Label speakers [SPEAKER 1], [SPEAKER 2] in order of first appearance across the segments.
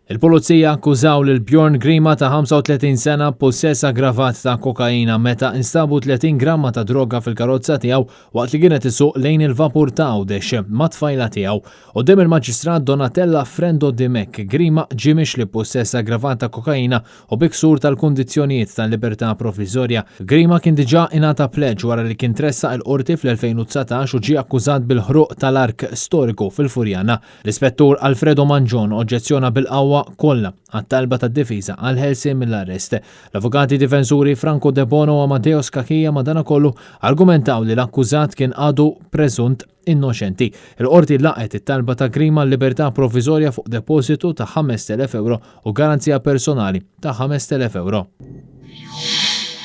[SPEAKER 1] Il-Pulizija akkużaw lil Bjorn Grima ta' 35 sena possess aggravat ta' kokaina meta instabu 30 gramma ta' droga fil-karozza tiegħu waqt li kienet isuq lejn il-vapur ta' Għawdex mat-tfajla tiegħu. Quddiem il-Maġistrat Donatella Frendo Dimek, Grima ġimix li possess aggravat ta' kokaina u biksur tal-kundizzjonijiet tal-libertà provviżorja. Grima kien diġà ingħata pleġġ wara li kien tressaq il-qorti fl-2019 u ġie akkużat bil-ħruq tal-ark storiku fil-Furjana. L-Ispettur Alfredo Manġon oġġezzjona bil-qawwa kollha għat-talba tad-difiża għal ħelsien mill-arrest. L-avukati difensuri Franco De Bono u Amadeo Skakija madankollu argumentaw li l-akkużat kien għadu preżunt innoċenti. Il-qorti laqgħet it-talba ta' Grima l-libertà provviżorja fuq depositu ta' 5,000 euro u garanzija personali ta' 5,000 euro.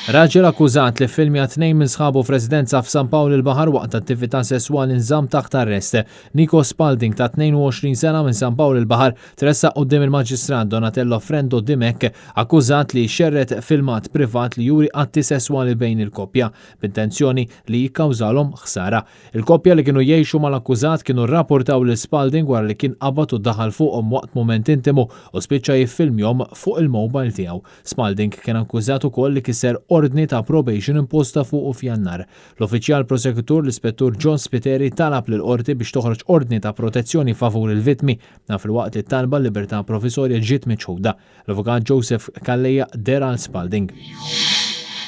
[SPEAKER 1] Raġel akkużat li filmja 2 minn sħabu f'residenza f'San Pawl il-Baħar waqt attività sesswali nżamm taħt arrest. Nico Spalding ta' 22 sena minn San Pawl il-Baħar tressaq quddiem il-Maġistrat Donatello Frendo Dimek akkużat li xerret filmat privat li juri atti sesswali bejn il-koppja b'intenzjoni li jikkawżalhom ħsara. Il-koppja li kienu jgħixu mal-akkużat kienu rrapportaw li Spalding wara li kien qabad u daħal fuqhom waqt mument intimu u spiċċa jiffilmjhom fuq il-mobile tiegħu. Spalding kien akkużat ukoll li kisser ordni ta' probation imposta fuq f'Jannar. L-uffiċjal prosekutur l-Ispettur John Spiteri talab lil qorti biex toħroġ ordni ta' protezzjoni favur il-vittmi naf il-waqt li talba libertà provviżorja ġiet miċħuda. L-avukat Joseph Kalleja dera għal Spalding.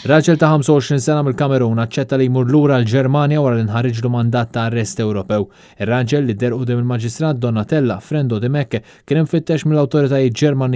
[SPEAKER 1] Raġel ta' 25 sena mill-Kamerun aċċetta li jmur lura l-Ġermanja wara li nħarriġlu mandat ta' arrest Ewropew. Ir-raġel li der quddiem il-Maġistrat Donatella Frendo Dimek kien infittex mill-awtoritajiet Ġermani